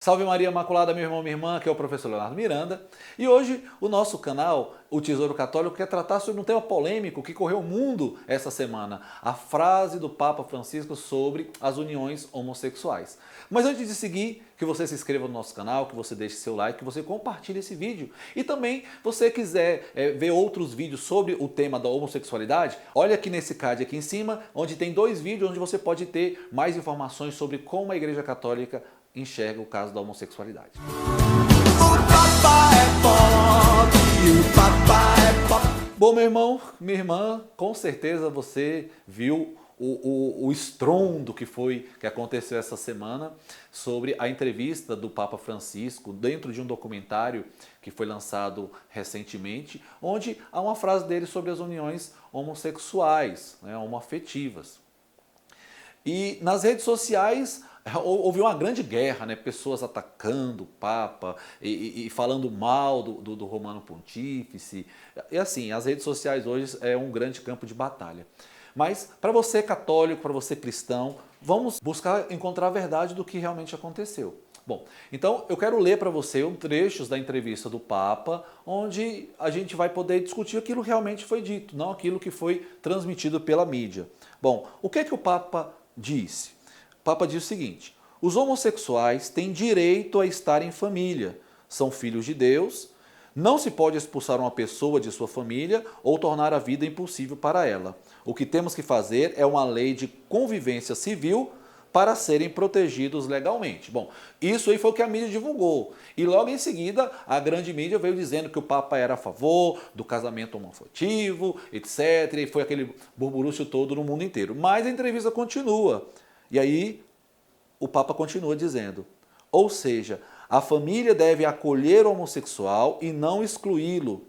Salve Maria Imaculada, meu irmão, minha irmã, que é o professor Leonardo Miranda. E hoje o nosso canal, o Tesouro Católico, quer tratar sobre um tema polêmico que correu o mundo essa semana. A frase do Papa Francisco sobre as uniões homossexuais. Mas antes de seguir, que você se inscreva no nosso canal, que você deixe seu like, que você compartilhe esse vídeo. E também, você quiser ver outros vídeos sobre o tema da homossexualidade, olha aqui nesse card aqui em cima, onde tem 2 vídeos onde você pode ter mais informações sobre como a Igreja Católica enxerga o caso da homossexualidade. Bom, meu irmão, minha irmã, com certeza você viu o estrondo que aconteceu essa semana sobre a entrevista do Papa Francisco dentro de um documentário que foi lançado recentemente, onde há uma frase dele sobre as uniões homossexuais, homoafetivas. E nas redes sociais houve uma grande guerra, pessoas atacando o Papa e falando mal do Romano Pontífice. E assim, as redes sociais hoje é um grande campo de batalha. Mas para você católico, para você cristão, vamos buscar encontrar a verdade do que realmente aconteceu. Bom, então eu quero ler para você trechos da entrevista do Papa, onde a gente vai poder discutir aquilo que realmente foi dito, não aquilo que foi transmitido pela mídia. Bom, o que o Papa disse? O Papa diz o seguinte: os homossexuais têm direito a estar em família, são filhos de Deus, não se pode expulsar uma pessoa de sua família ou tornar a vida impossível para ela. O que temos que fazer é uma lei de convivência civil para serem protegidos legalmente. Bom, isso aí foi o que a mídia divulgou. E logo em seguida, a grande mídia veio dizendo que o Papa era a favor do casamento homoafetivo, etc. E foi aquele burburuço todo no mundo inteiro. Mas a entrevista continua. E aí, o Papa continua dizendo, ou seja, a família deve acolher o homossexual e não excluí-lo.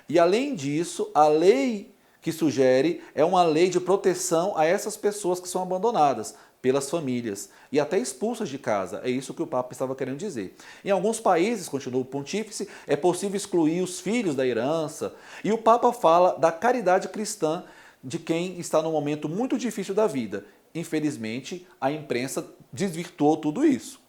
E além disso, a lei que sugere é uma lei de proteção a essas pessoas que são abandonadas pelas famílias e até expulsas de casa. É isso que o Papa estava querendo dizer. Em alguns países, continua o pontífice, é possível excluir os filhos da herança. E o Papa fala da caridade cristã de quem está num momento muito difícil da vida. Infelizmente, a imprensa desvirtuou tudo isso.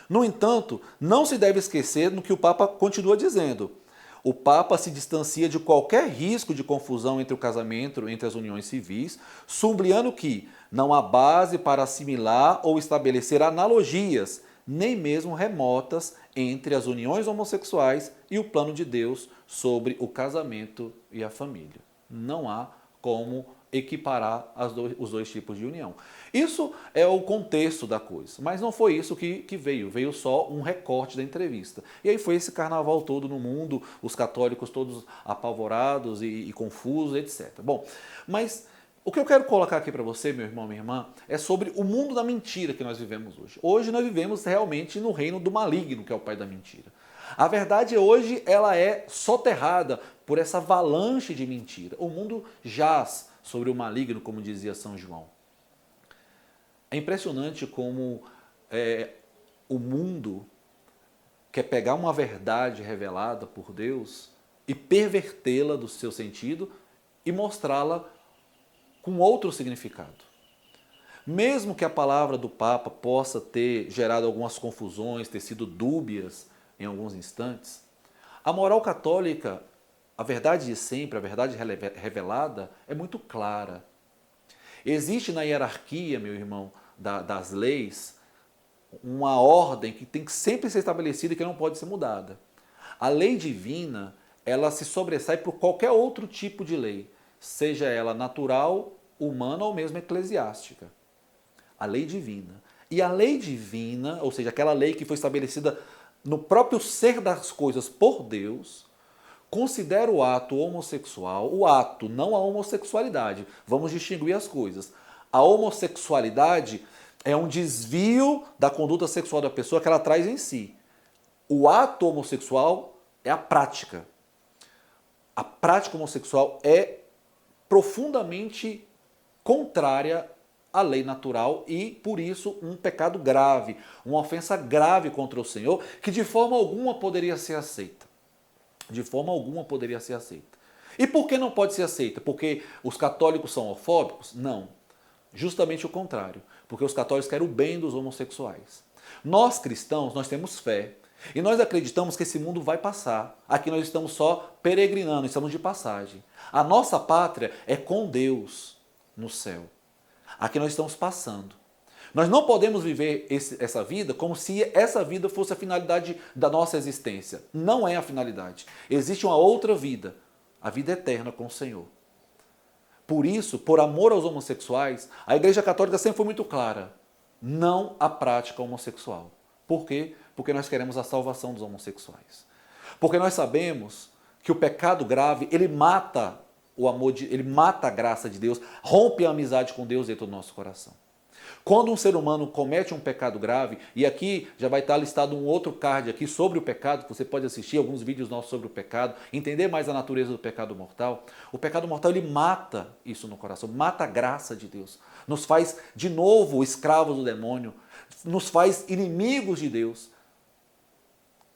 No entanto, não se deve esquecer no que o Papa continua dizendo. O Papa se distancia de qualquer risco de confusão entre o casamento, entre as uniões civis, sublinhando que não há base para assimilar ou estabelecer analogias, nem mesmo remotas, entre as uniões homossexuais e o plano de Deus sobre o casamento e a família. Não há como equiparar os dois tipos de união. Isso é o contexto da coisa, mas não foi isso que veio só um recorte da entrevista. E aí foi esse carnaval todo no mundo, os católicos todos apavorados e confusos, etc. Bom, mas o que eu quero colocar aqui para você, meu irmão, minha irmã, é sobre o mundo da mentira que nós vivemos hoje. Hoje nós vivemos realmente no reino do maligno, que é o pai da mentira. A verdade hoje ela é soterrada por essa avalanche de mentira. O mundo jaz sobre o maligno, como dizia São João. É impressionante como o mundo quer pegar uma verdade revelada por Deus e pervertê-la do seu sentido e mostrá-la com outro significado. Mesmo que a palavra do Papa possa ter gerado algumas confusões, ter sido dúbias em alguns instantes, a moral católica, a verdade de sempre, a verdade revelada, é muito clara. Existe na hierarquia, meu irmão, das leis, uma ordem que tem que sempre ser estabelecida e que não pode ser mudada. A lei divina, ela se sobressai por qualquer outro tipo de lei, seja ela natural, humana ou mesmo eclesiástica. A lei divina. E a lei divina, ou seja, aquela lei que foi estabelecida no próprio ser das coisas por Deus, considera o ato homossexual, o ato, não a homossexualidade. Vamos distinguir as coisas. A homossexualidade é um desvio da conduta sexual da pessoa que ela traz em si. O ato homossexual é a prática. A prática homossexual é profundamente contrária à lei natural e, por isso, um pecado grave, uma ofensa grave contra o Senhor, que de forma alguma poderia ser aceita. De forma alguma poderia ser aceita. E por que não pode ser aceita? Porque os católicos são homofóbicos? Não. Justamente o contrário. Porque os católicos querem o bem dos homossexuais. Nós cristãos, nós temos fé. E nós acreditamos que esse mundo vai passar. Aqui nós estamos só peregrinando, estamos de passagem. A nossa pátria é com Deus no céu. Aqui nós estamos passando. Nós não podemos viver essa vida como se essa vida fosse a finalidade da nossa existência. Não é a finalidade. Existe uma outra vida, a vida eterna com o Senhor. Por isso, por amor aos homossexuais, a Igreja Católica sempre foi muito clara. Não a prática homossexual. Por quê? Porque nós queremos a salvação dos homossexuais. Porque nós sabemos que o pecado grave, ele mata o amor, ele mata a graça de Deus, rompe a amizade com Deus dentro do nosso coração. Quando um ser humano comete um pecado grave, e aqui já vai estar listado um outro card aqui sobre o pecado, que você pode assistir alguns vídeos nossos sobre o pecado, entender mais a natureza do pecado mortal. O pecado mortal, ele mata isso no coração, mata a graça de Deus. Nos faz, de novo, escravos do demônio, nos faz inimigos de Deus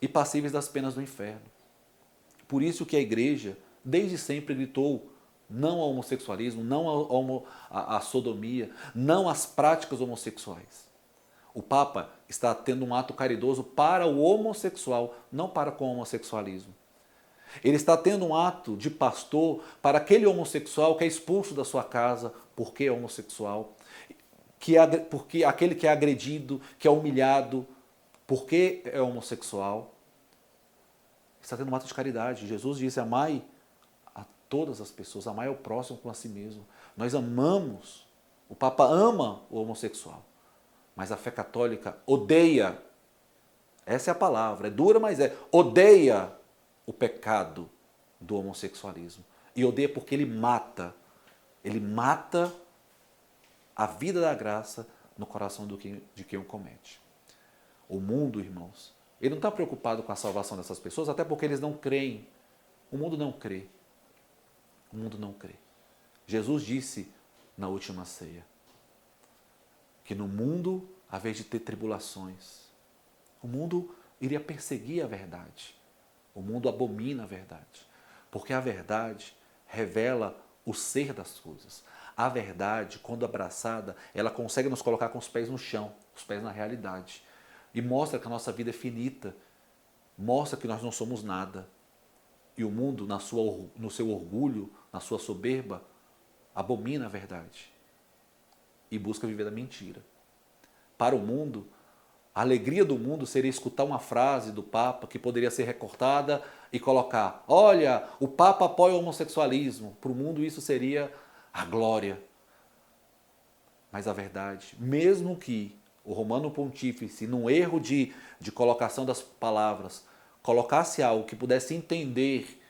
e passíveis das penas do inferno. Por isso que a igreja, desde sempre, gritou não ao homossexualismo, não à sodomia, não às práticas homossexuais. O Papa está tendo um ato caridoso para o homossexual, não para com o homossexualismo. Ele está tendo um ato de pastor para aquele homossexual que é expulso da sua casa porque é homossexual, porque aquele que é agredido, que é humilhado porque é homossexual. Está tendo um ato de caridade. Jesus disse: amai a todas as pessoas, amai ao próximo como a si mesmo. Nós amamos, o Papa ama o homossexual, mas a fé católica odeia, essa é a palavra, é dura, mas odeia o pecado do homossexualismo. E odeia porque ele mata a vida da graça no coração de quem o comete. O mundo, irmãos, ele não está preocupado com a salvação dessas pessoas, até porque eles não creem. O mundo não crê. O mundo não crê. Jesus disse na última ceia que no mundo, à vez de ter tribulações, o mundo iria perseguir a verdade. O mundo abomina a verdade. Porque a verdade revela o ser das coisas. A verdade, quando abraçada, ela consegue nos colocar com os pés no chão, os pés na realidade. E mostra que a nossa vida é finita, mostra que nós não somos nada. E o mundo, no seu orgulho, na sua soberba, abomina a verdade e busca viver da mentira. Para o mundo, a alegria do mundo seria escutar uma frase do Papa que poderia ser recortada e colocar: olha, o Papa apoia o homossexualismo. Para o mundo isso seria a glória. Mas a verdade, mesmo que o Romano Pontífice, num erro de colocação das palavras, colocasse algo que pudesse entender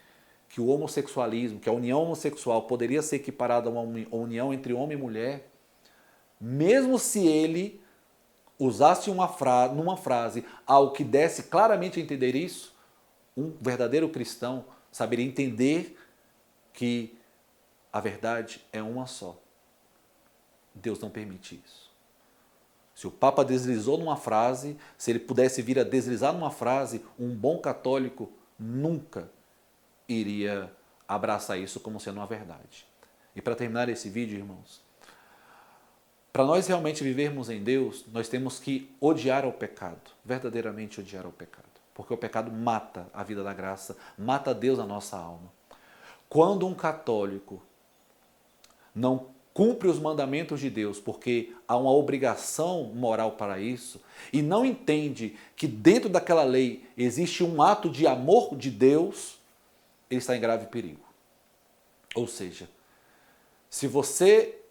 que o homossexualismo, que a união homossexual poderia ser equiparada a uma união entre homem e mulher, mesmo se ele usasse numa frase algo que desse claramente a entender isso, um verdadeiro cristão saberia entender que a verdade é uma só. Deus não permite isso. Se o Papa deslizou numa frase, se ele pudesse vir a deslizar numa frase, um bom católico nunca iria abraçar isso como sendo uma verdade. E para terminar esse vídeo, irmãos, para nós realmente vivermos em Deus, nós temos que odiar ao pecado, verdadeiramente odiar ao pecado. Porque o pecado mata a vida da graça, mata Deus na nossa alma. Quando um católico não cumpre os mandamentos de Deus, porque há uma obrigação moral para isso, e não entende que dentro daquela lei existe um ato de amor de Deus, ele está em grave perigo. Ou seja, se você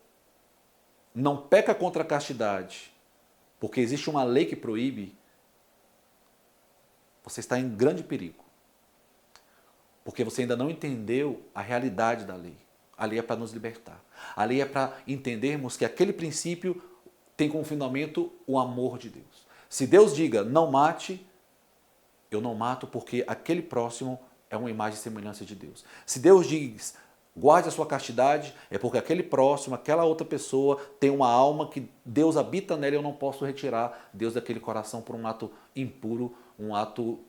não peca contra a castidade, porque existe uma lei que proíbe, você está em grande perigo. Porque você ainda não entendeu a realidade da lei. A lei é para nos libertar. A lei é para entendermos que aquele princípio tem como fundamento o amor de Deus. Se Deus diga, não mate, eu não mato porque aquele próximo é uma imagem e semelhança de Deus. Se Deus diz, guarde a sua castidade, é porque aquele próximo, aquela outra pessoa tem uma alma que Deus habita nela e eu não posso retirar Deus daquele coração por um ato impuro, um ato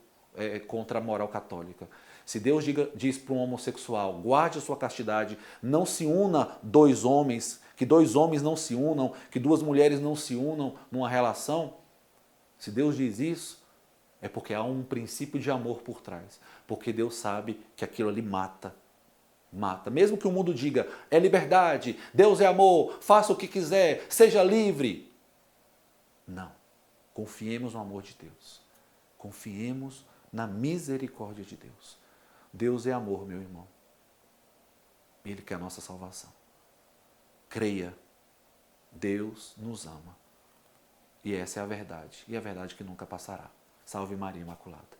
contra a moral católica. Se Deus diz para um homossexual, guarde a sua castidade, não se una dois homens, que dois homens não se unam, que duas mulheres não se unam numa relação, Se Deus diz isso, é porque há um princípio de amor por trás. Porque Deus sabe que aquilo ali mata. Mata. Mesmo que o mundo diga, é liberdade, Deus é amor, faça o que quiser, seja livre. Não. Confiemos no amor de Deus. Confiemos na misericórdia de Deus. Deus é amor, meu irmão. Ele quer a nossa salvação. Creia. Deus nos ama. E essa é a verdade. E a verdade que nunca passará. Salve Maria Imaculada.